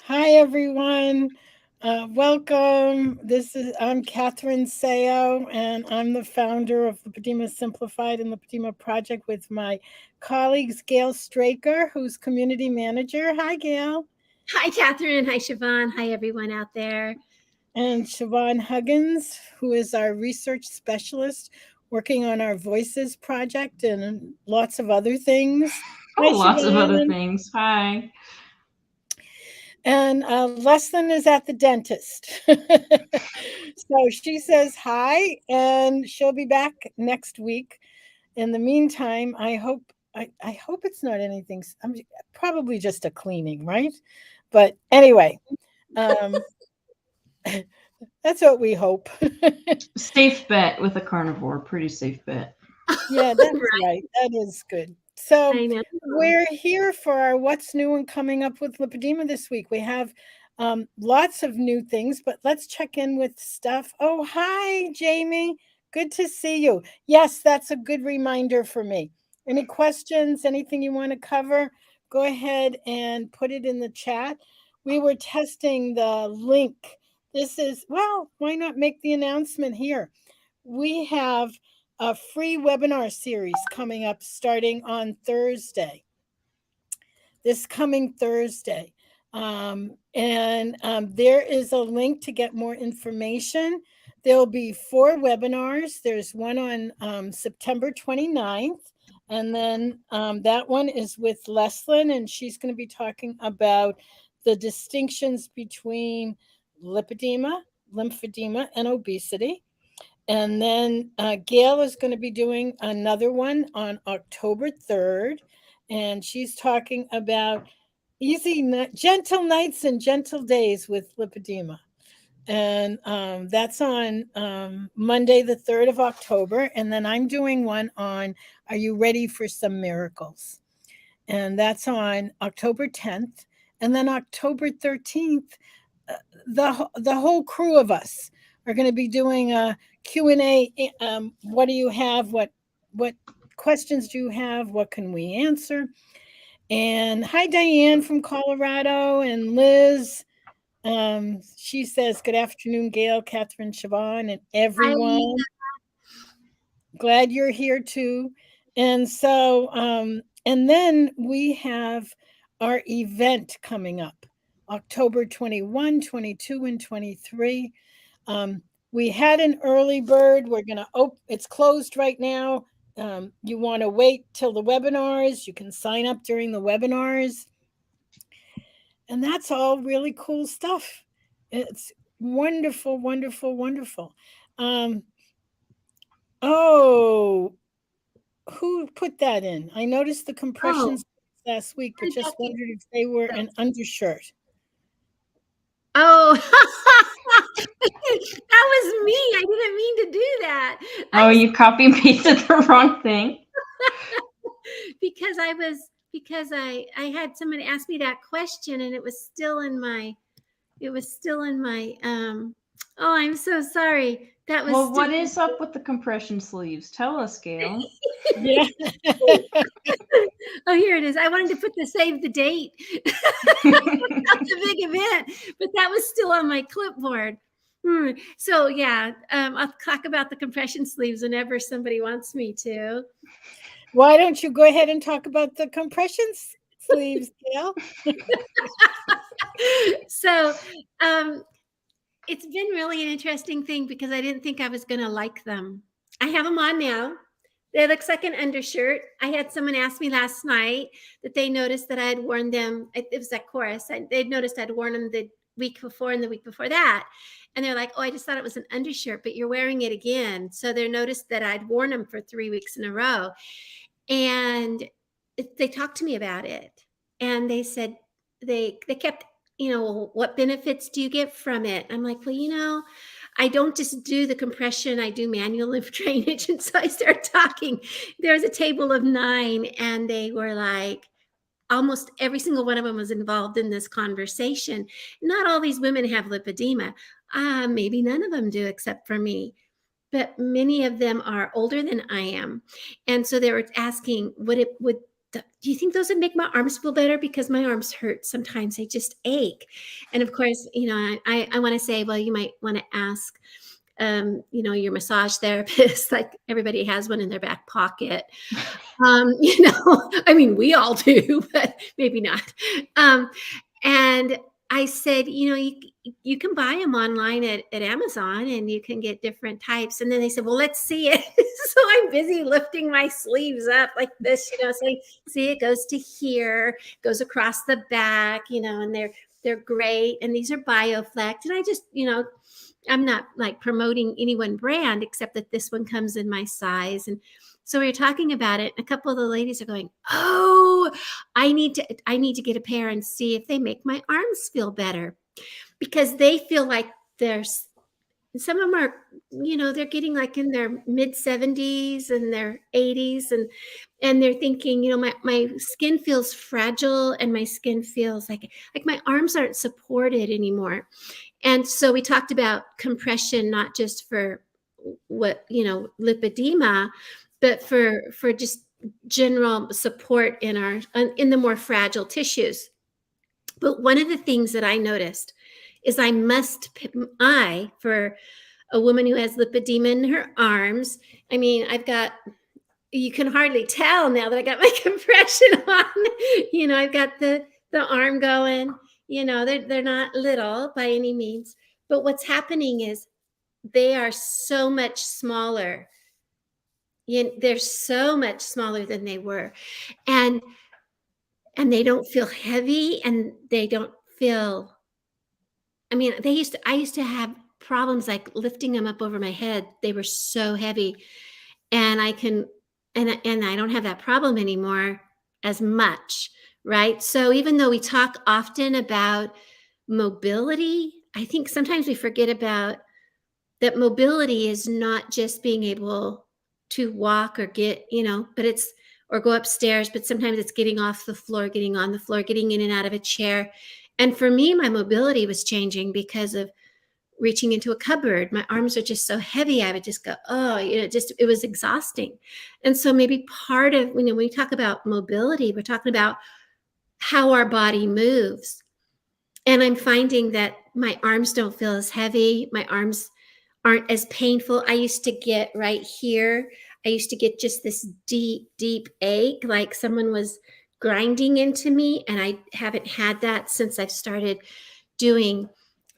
Hi, everyone. Welcome. I'm Catherine Sao, and I'm the founder of Lipedema Simplified and Lipedema Project with my colleagues, Gail Straker, who's community manager. Hi, Gail. Hi, Catherine. Hi, Siobhan. Hi, everyone out there. And Siobhan Huggins, who is our research specialist working on our Voices project and lots of other things. Hi, Oh, lots of other Siobhan. things. Hi. And Leslyn is at the dentist. So she says hi, and she'll be back next week. In the meantime, I hope it's not anything. I'm probably just a cleaning, right? But anyway, um, that's what we hope. Safe bet with a carnivore. Pretty safe bet. Yeah, that's Right. right. That is good. So I know. we're here for our what's new and coming up with lipedema this week. We have lots of new things, but let's check in with stuff. Oh, hi, Jamie. Good to see you. Yes, that's a good reminder for me. Any questions, anything you want to cover? Go ahead and put it in the chat. We were testing the link. Why not make the announcement here? We have a free webinar series coming up starting on Thursday, this coming Thursday. There is a link to get more information. There'll be 4 webinars. There's one on September 29th. And then that one is with Leslyn, and she's going to be talking about the distinctions between lipedema, lymphedema, and obesity. And then Gail is going to be doing another one on October 3rd. And she's talking about gentle nights and gentle days with lipedema. And that's on Monday, the 3rd of October. And then I'm doing one on Are You Ready for Some Miracles? And that's on October 10th. And then October 13th, the whole crew of us are going to be doing a Q&A. What do you have? What questions do you have? What can we answer? And hi, Diane from Colorado, and Liz. She says, good afternoon, Gail, Catherine, Siobhan, and Hi. everyone. Glad you're here too. And so, and then we have our event coming up October 21, 22, and 23. We had an early bird. We're going to it's closed right now. You want to wait till the webinars, you can sign up during the webinars. And that's all really cool stuff. It's wonderful, wonderful, wonderful. Oh, who put that in? I noticed the compressions last week, but just wondered if they were an undershirt. Oh, that was me. I didn't mean to do that. Oh, you copy and pasted the wrong thing. Because I had someone ask me that question, and it was still in my. Oh, I'm so sorry. That was. Well, what is up with the compression sleeves? Tell us, Gail. Yeah. Oh, here it is. I wanted to put the save the date. That's a big event, but that was still on my clipboard. So yeah, I'll talk about the compression sleeves whenever somebody wants me to. Why don't you go ahead and talk about the compression sleeves, Gail? So it's been really an interesting thing because I didn't think I was going to like them. I have them on now. It looks like an undershirt. I had someone ask me last night that they noticed that I had worn them. It was at chorus. They'd noticed I'd worn them the week before and the week before that. And they're like, oh, I just thought it was an undershirt, but you're wearing it again. So they noticed that I'd worn them for 3 weeks in a row. And they talked to me about it. And they said, they kept, what benefits do you get from it? I'm like, well, I don't just do the compression, I do manual lymph drainage. And so I started talking. There was a table of 9, and they were like, almost every single one of them was involved in this conversation. Not all these women have lipedema. Maybe none of them do except for me. But many of them are older than I am. And so they were asking, would do you think those would make my arms feel better? Because my arms hurt sometimes. They just ache. And of course, I want to say, well, you might want to ask, your massage therapist, like everybody has one in their back pocket. I mean, we all do, but maybe not. And I said, you can buy them online at Amazon and you can get different types. And then they said, well, let's see it. So I'm busy lifting my sleeves up like this, saying, see, it goes to here, goes across the back, and they're great. And these are BioFlect. And I just, I'm not like promoting any one brand, except that this one comes in my size. And so we were talking about it. And a couple of the ladies are going, oh, I need to get a pair and see if they make my arms feel better, because they feel like some of them are, they're getting like in their mid 70s and their 80s, and they're thinking, my skin feels fragile and my skin feels like my arms aren't supported anymore. And so we talked about compression, not just for lipedema, but for just general support in the more fragile tissues. But one of the things that I noticed is for a woman who has lipedema in her arms, I mean, you can hardly tell now that I got my compression on. I've got the arm going. They're not little by any means, but what's happening is they are so much smaller. They're so much smaller than they were, and they don't feel heavy, and they don't feel. I mean, I used to have problems like lifting them up over my head. They were so heavy, and I don't have that problem anymore as much, right? So even though we talk often about mobility, I think sometimes we forget about that mobility is not just being able to walk or or go upstairs, but sometimes it's getting off the floor, getting on the floor, getting in and out of a chair. And for me, my mobility was changing because of reaching into a cupboard. My arms are just so heavy. I would just go, it was exhausting. And so maybe part of, when we talk about mobility, we're talking about how our body moves. And I'm finding that my arms don't feel as heavy. My arms aren't as painful. I used to get right here. I used to get just this deep, deep ache, like someone was grinding into me. And I haven't had that since I've started doing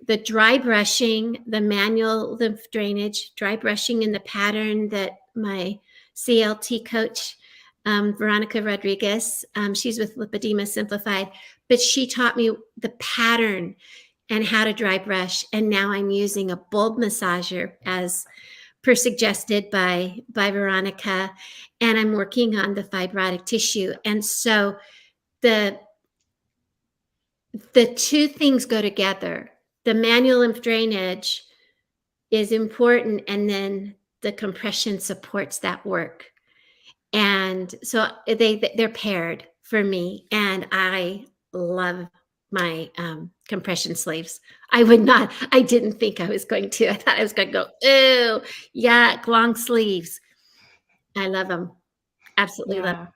the dry brushing, the manual lymph drainage, dry brushing in the pattern that my CLT coach, Veronica Rodriguez, she's with Lipedema Simplified, but she taught me the pattern and how to dry brush. And now I'm using a bulb massager as per suggested by Veronica, and I'm working on the fibrotic tissue. And so the two things go together. The manual lymph drainage is important, and then the compression supports that work. And so they're paired for me, and I love my compression sleeves. I didn't think I was going to. I thought I was going to go, ew, yuck, long sleeves. I love them. Absolutely love them.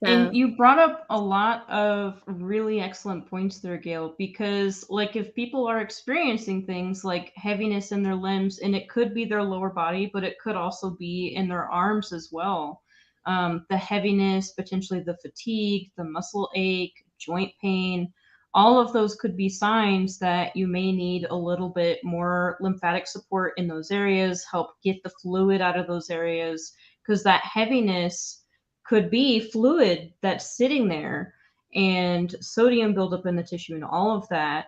So, and you brought up a lot of really excellent points there, Gail, because like if people are experiencing things like heaviness in their limbs, and it could be their lower body, but it could also be in their arms as well. The heaviness, potentially the fatigue, the muscle ache, joint pain, all of those could be signs that you may need a little bit more lymphatic support in those areas, help get the fluid out of those areas, because that heaviness could be fluid that's sitting there and sodium buildup in the tissue and all of that.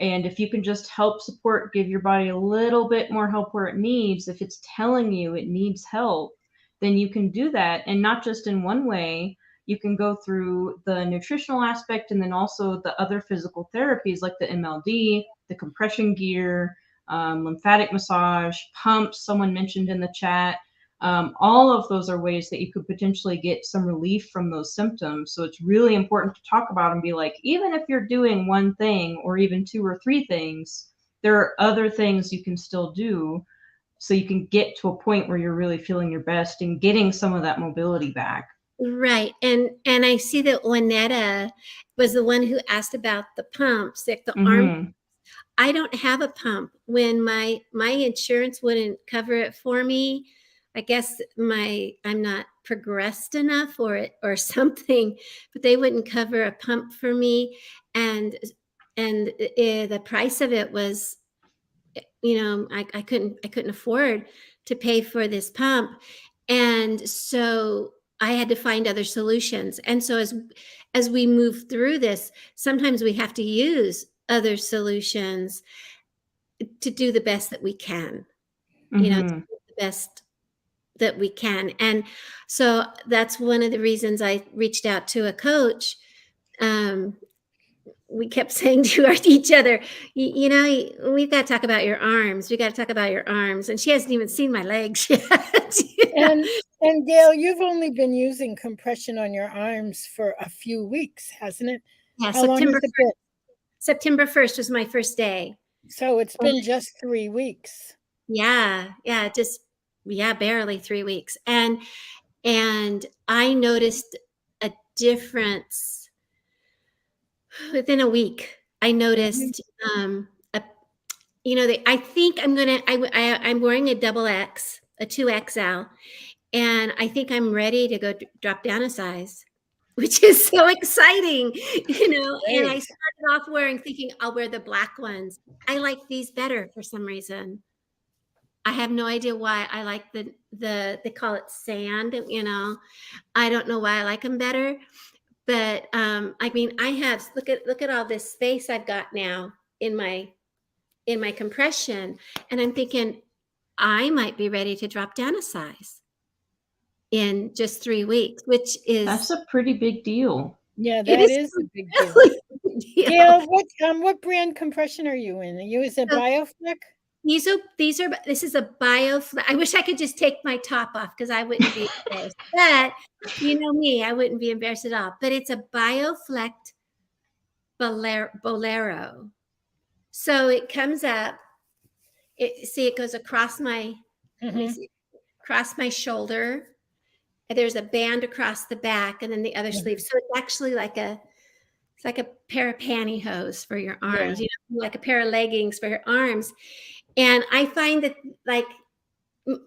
And if you can just help support, give your body a little bit more help where it needs, if it's telling you it needs help, then you can do that. And not just in one way. You can go through the nutritional aspect and then also the other physical therapies like the MLD, the compression gear, lymphatic massage, pumps, someone mentioned in the chat. All of those are ways that you could potentially get some relief from those symptoms. So it's really important to talk about and be like, even if you're doing one thing or even 2 or 3 things, there are other things you can still do so you can get to a point where you're really feeling your best and getting some of that mobility back. Right. And I see that Juanetta was the one who asked about the pumps, like the arm. Mhm. I don't have a pump. When my insurance wouldn't cover it for me, I guess I'm not progressed enough or something, but they wouldn't cover a pump for me. And the price of it was, I couldn't afford to pay for this pump. And so I had to find other solutions. And so as we move through this, sometimes we have to use other solutions to do the best that we can, to Mhm. do the best that we can. And so that's one of the reasons I reached out to a coach. We kept saying to each other, we've got to talk about your arms. We got to talk about your arms. And she hasn't even seen my legs yet. And Gail, you've only been using compression on your arms for a few weeks, hasn't it? Yeah, How long has it been? September 1st was my first day. So it's been just 3 weeks. Yeah, barely 3 weeks. And I noticed a difference within a week. I noticed, I think I'm wearing a double X, a 2XL, and I think I'm ready to go drop down a size, which is so exciting, and I Great. started off thinking I'll wear the black ones. I like these better for some reason. I have no idea why. I like they call it sand, I don't know why I like them better, but I have look at all this space I've got now in my compression, and I'm thinking I might be ready to drop down a size in just 3 weeks, which That's is a pretty big deal. Yeah, it that is is a big deal. really a big deal. Gail, what brand compression are you in? Are you is it So- BioFlex? This is a BioFlex. I wish I could just take my top off because I wouldn't be embarrassed. But you know me, I wouldn't be embarrassed at all. But it's a BioFlex Bolero. So it comes up. It goes across my. Let me see, across my shoulder. And there's a band across the back, and then the other sleeve. So it's actually like a pair of pantyhose for your arms. Like a pair of leggings for your arms. And I find that like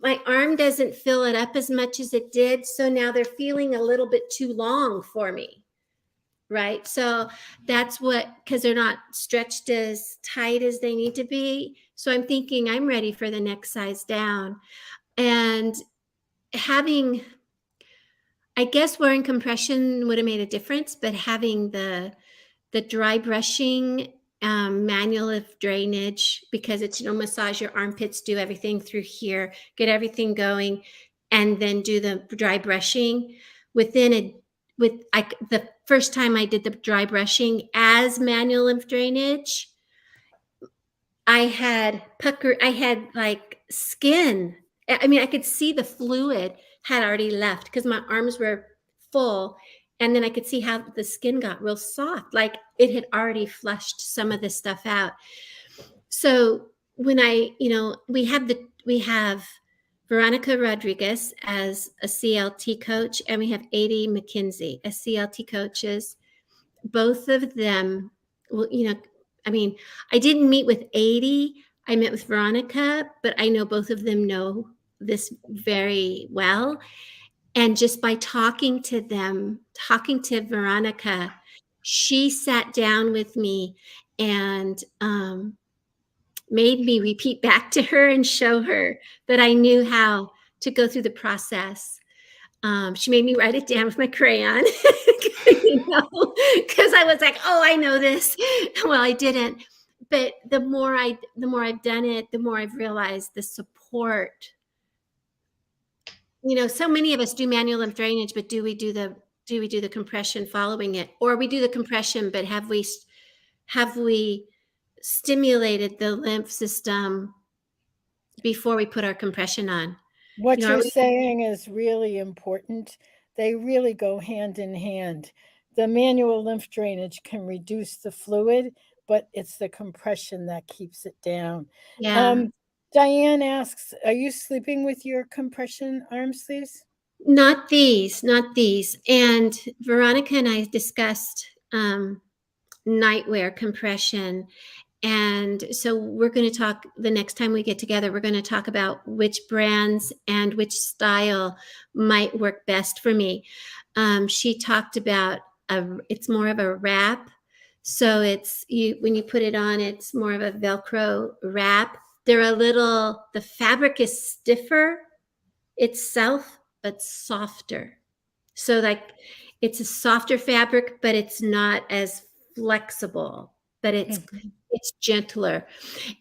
my arm doesn't fill it up as much as it did. So now they're feeling a little bit too long for me. Right. So that's because they're not stretched as tight as they need to be. So I'm thinking I'm ready for the next size down. And I guess wearing compression would have made a difference, but having the dry brushing, manual of drainage, because it's, massage your armpits, do everything through here, get everything going, and then do the dry brushing the first time I did the dry brushing as manual lymph drainage, I had like skin. I could see the fluid had already left because my arms were full. And then I could see how the skin got real soft, like it had already flushed some of the stuff out. So when we have Veronica Rodriguez as a CLT coach, and we have Adi McKinsey as CLT coaches. Both of them, I didn't meet with Adi. I met with Veronica, but I know both of them know this very well. And just by talking to Veronica, she sat down with me and made me repeat back to her and show her that I knew how to go through the process. She made me write it down with my crayon, because I was like, oh, I know this. Well, I didn't. But the more I've done it, the more I've realized the support. So many of us do manual lymph drainage, but do we do the compression following it, or we do the compression, but have we stimulated the lymph system before we put our compression on? What you're saying is really important. They really go hand in hand. The manual lymph drainage can reduce the fluid, but it's the compression that keeps it down. Yeah. Diane asks, are you sleeping with your compression arm sleeves? Not these, not these. And Veronica and I discussed nightwear compression. And so we're going to talk the next time we get together, we're going to talk about which brands and which style might work best for me. She talked about it's more of a wrap. So it's when you put it on, it's more of a Velcro wrap. The fabric is stiffer itself, but softer. So like it's a softer fabric, but it's not as flexible, but it's gentler.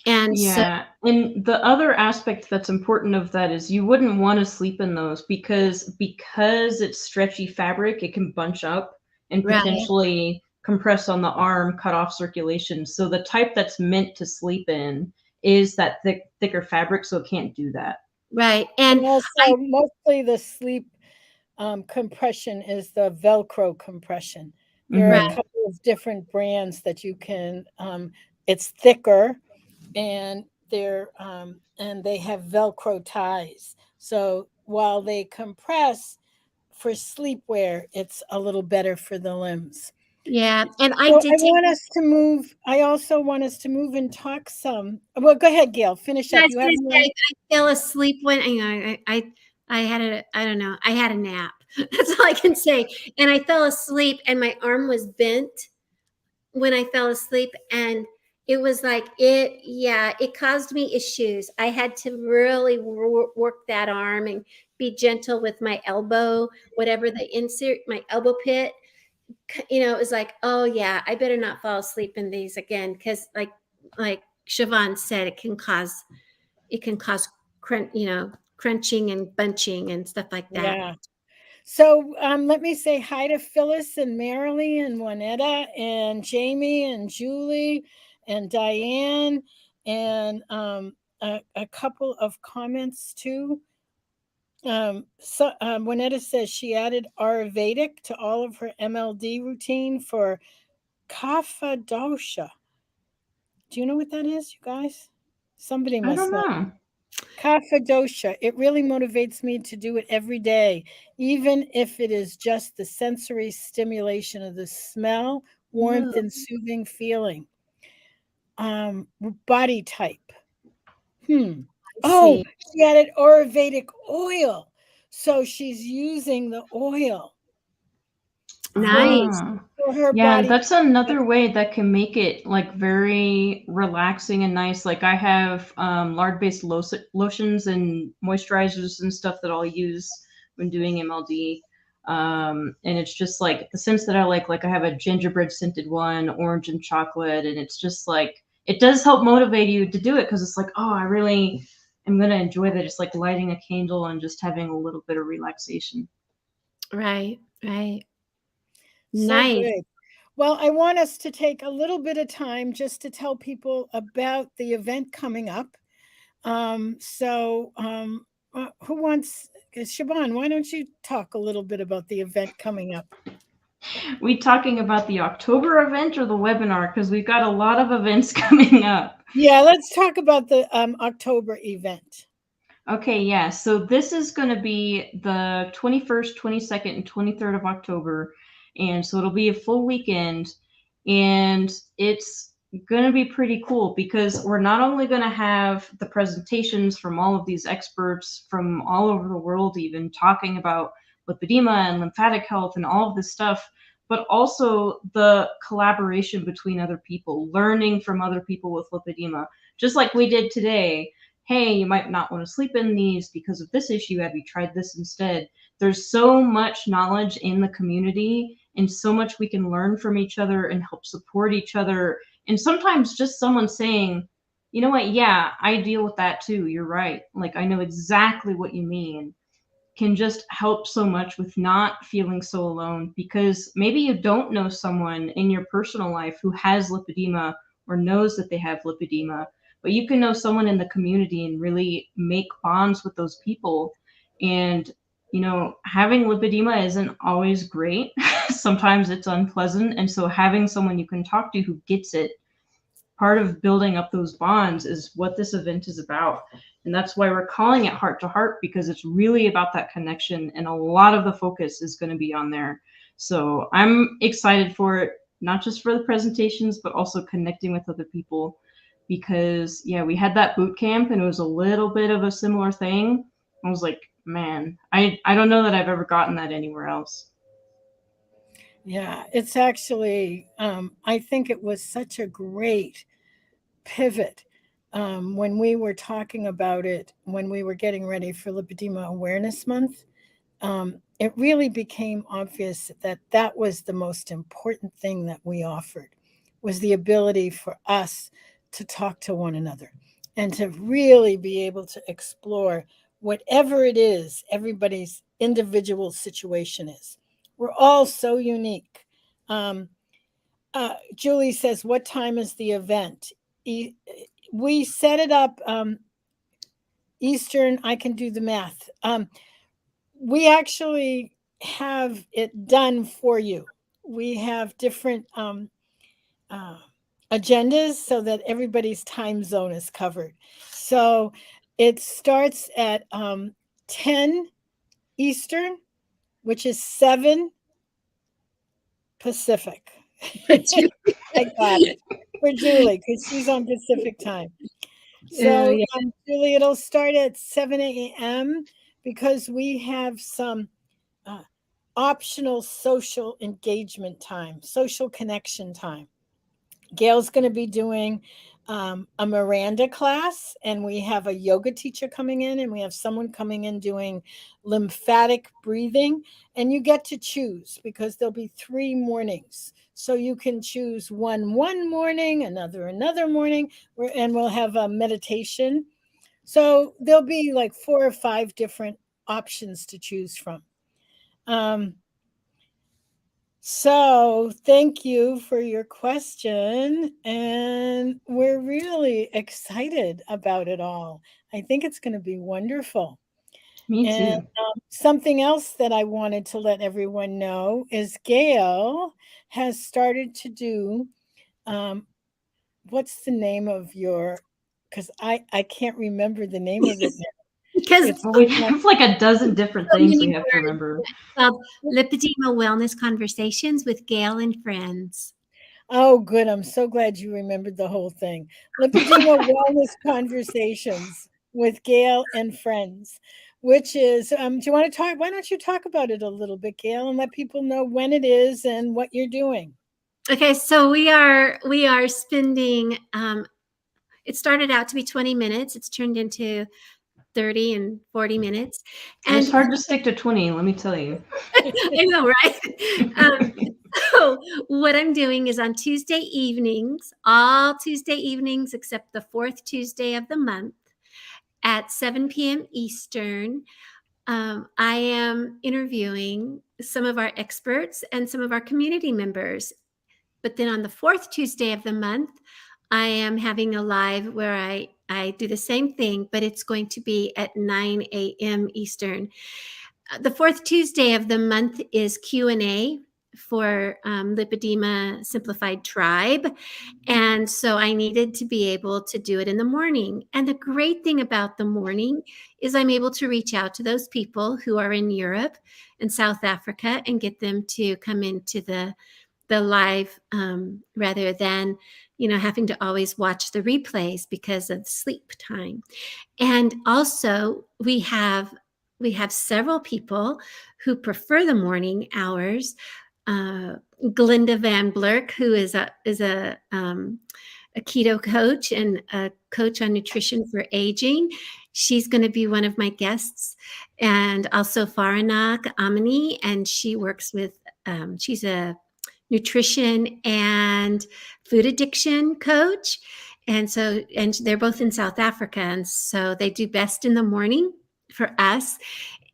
And Yeah. And the other aspect that's important of that is you wouldn't want to sleep in those because it's stretchy fabric, it can bunch up and Right. potentially compress on the arm, cut off circulation. So the type that's meant to sleep in is that thicker fabric, so it can't do that. Right. And And also, mostly the sleep compression is the Velcro compression. There are a Mhm. couple of different brands that you can. It's thicker, and they have Velcro ties. So while they compress for sleepwear, it's a little better for the limbs. yeah, and I So did I take want us to move. I also want us to move and talk some. Well, go ahead, Gail. Finish I up. was You have gonna say I fell asleep when I had I don't know, I had a nap. That's all I can say. And I fell asleep and my arm was bent when I fell asleep, and it was like it caused me issues. I had to really work that arm and be gentle with my elbow, whatever the insert, my elbow pit. It was like, oh yeah, I better not fall asleep in these again, because like Siobhan said, it can cause crunching and bunching and stuff like that. Yeah. So let me say hi to Phyllis and Marilee and Juanetta and Jamie and Julie and Diane and a couple of comments too. Juanetta says she added Ayurvedic to all of her MLD routine for kapha dosha. Do you know what that is, you guys? Somebody I must don't know. know. Kapha dosha. It really motivates me to do it every day, even if it is just the sensory stimulation of the smell, warmth, and soothing feeling. Body type. Oh, See. she added Ayurvedic oil. So she's using the oil Nice. Ah. for her Yeah, and body. that's another way that can make it like very relaxing and nice. Like I have lard-based lotions and moisturizers and stuff that I'll use when doing MLD. And it's just like the scents that I like I have a gingerbread scented one, orange and chocolate, and it's just like it does help motivate you to do it because it's like, oh, I really am gonna enjoy that. Just like lighting a candle and just having a little bit of relaxation. Right. So Nice. good. Well, I want us to take a little bit of time just to tell people about the event coming up. Who wants, Siobhan, why don't you talk a little bit about the event coming up? We talking about the October event or the webinar? Because we've got a lot of events coming up. Yeah, let's talk about the October event. Okay, yeah. So this is going to be the 21st, 22nd, and 23rd of October. And so it'll be a full weekend. And it's going to be pretty cool because we're not only going to have the presentations from all of these experts from all over the world, even talking about lipedema and lymphatic health and all of this stuff, but also the collaboration between other people, learning from other people with lipedema, just like we did today. Hey, you might not want to sleep in these because of this issue. Have you tried this instead? There's so much knowledge in the community and so much we can learn from each other and help support each other. And sometimes just someone saying, you know what? Yeah, I deal with that too. You're right. Like, I know exactly what you mean, can just help so much with not feeling so alone, because maybe you don't know someone in your personal life who has lipedema or knows that they have lipedema, but you can know someone in the community and really make bonds with those people. And having lipedema isn't always great. Sometimes it's unpleasant, and so having someone you can talk to who gets it, part of building up those bonds is what this event is about. And that's why we're calling it Heart to Heart, because it's really about that connection, and a lot of the focus is going to be on there. So I'm excited for it, not just for the presentations, but also connecting with other people, because yeah, we had that boot camp and it was a little bit of a similar thing. I was like, man, I don't know that I've ever gotten that anywhere else. Yeah, it's actually, I think it was such a great pivot when we were talking about it, when we were getting ready for Lipedema Awareness Month. It really became obvious that that was the most important thing that we offered, was the ability for us to talk to one another and to really be able to explore whatever it is everybody's individual situation is. We're all so unique. Julie says, what time is the event? We set it up Eastern. I can do the math. We actually have it done for you. We have different agendas so that everybody's time zone is covered. So it starts at 10 Eastern, which is 7 Pacific. I got it. For Julie, because she's on Pacific time. So, yeah. Julie, it'll start at 7 a.m. because we have some optional social engagement time, social connection time. Gail's going to be doing a Miranda class, and we have a yoga teacher coming in, and we have someone coming in doing lymphatic breathing. And you get to choose because there'll be 3 mornings. So you can choose one morning, another morning, and we'll have a meditation. So there'll be like 4 or 5 different options to choose from. So thank you for your question. And we're really excited about it all. I think it's going to be wonderful. Me And too. something else that I wanted to let everyone know is Gail has started to do, what's the name of your, because I can't remember the name of it now. Because It's Well, we have like a dozen different so things many we have to words. remember. Lipedema Wellness Conversations with Gail and Friends. Oh, good. I'm so glad you remembered the whole thing. Lipedema Wellness Conversations with Gail and Friends, which is, do you want to talk? Why don't you talk about it a little bit, Gail, and let people know when it is and what you're doing? Okay, so we are spending. It started out to be 20 minutes. It's turned into 30 and 40 minutes, And it's and hard to stick to 20, let me tell you. I know, right? So what I'm doing is on Tuesday evenings, all Tuesday evenings except the 4th Tuesday of the month at 7 p.m. Eastern, I am interviewing some of our experts and some of our community members. But then on the 4th Tuesday of the month, I am having a live where I do the same thing, but it's going to be at 9 a.m. Eastern. The 4th Tuesday of the month is Q&A for Lipedema Simplified Tribe. And so I needed to be able to do it in the morning. And the great thing about the morning is I'm able to reach out to those people who are in Europe and South Africa and get them to come into the live rather than having to always watch the replays because of sleep time. And also we have several people who prefer the morning hours. Glinda Van Blerk, who is a keto coach and a coach on nutrition for aging. She's going to be one of my guests. And also Faranak Amini, and she works with, she's a nutrition and food addiction coach. And they're both in South Africa. And so they do best in the morning for us.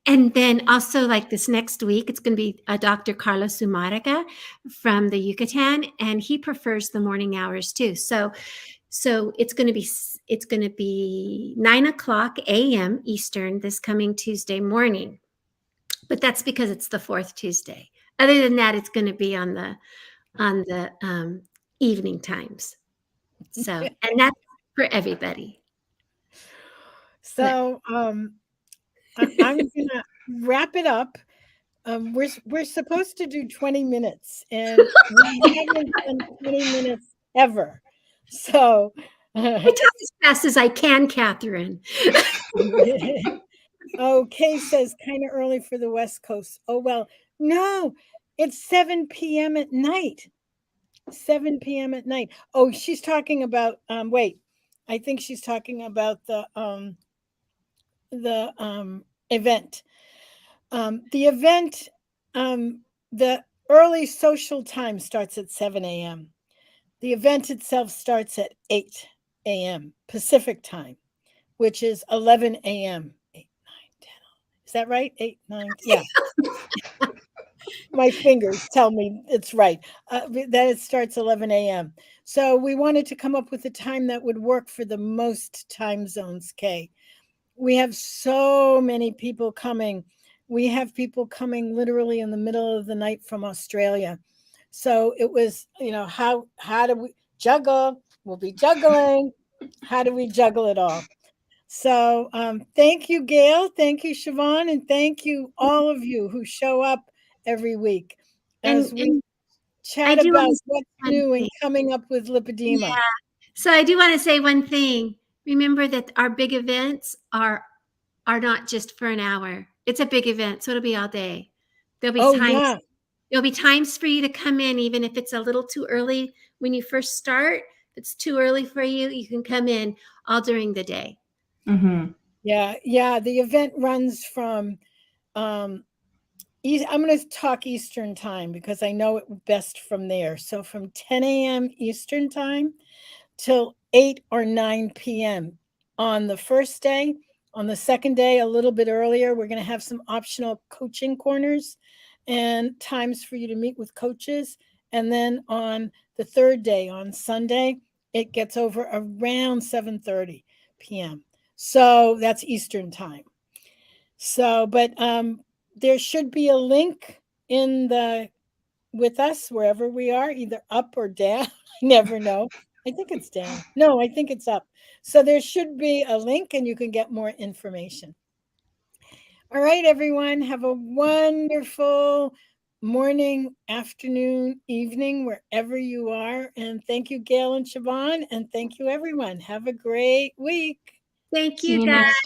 And then also like this next week, it's going to be Dr. Carlos Umaraga from the Yucatan, and he prefers the morning hours too. So it's going to be 9:00 a.m. Eastern this coming Tuesday morning. But that's because it's the 4th Tuesday. Other than that, it's going to be on the evening times. So, and that's for everybody. So I'm gonna wrap it up. We're supposed to do 20 minutes, and we haven't done 20 minutes ever. So I talk as fast as I can, Catherine. Kay says kind of early for the West Coast. Oh well, no, it's 7 p.m. at night. 7 p.m. at night. Oh, she's talking about wait. I think she's talking about the event. The event, the early social time starts at 7 a.m. The event itself starts at 8 a.m. Pacific time, which is 11 a.m. 8, 9, 10. Is that right? 8, 9. Yeah. My fingers tell me it's right. That it starts 11 a.m. So we wanted to come up with a time that would work for the most time zones, Kay. We have so many people coming. We have people coming literally in the middle of the night from Australia. So it was, how do we juggle? We'll be juggling. How do we juggle it all? So thank you, Gail. Thank you, Siobhan. And thank you, all of you who show up every week as we And I chat do about want to say what's one new and thing. coming up with lipedema. Yeah. So I do want to say one thing. Remember that our big events are not just for an hour. It's a big event, so it'll be all day. There'll be Yeah. There'll be times for you to come in, even if it's a little too early when you first start. If it's too early for you, you can come in all during the day. Mm-hmm. Yeah. The event runs from I'm going to talk Eastern time because I know it best from there. So from 10 a.m. Eastern time till 8 or 9 p.m. on the first day. On the second day, a little bit earlier, we're going to have some optional coaching corners and times for you to meet with coaches. And then on the third day, on Sunday, it gets over around 7:30 p.m. So that's Eastern time. So, but there should be a link in the with us wherever we are, either up or down. I never know. I think it's down. No, I think it's up. So there should be a link and you can get more information. All right, everyone. Have a wonderful morning, afternoon, evening, wherever you are. And thank you, Gail and Siobhan. And thank you, everyone. Have a great week. Thank See you, you guys. next time.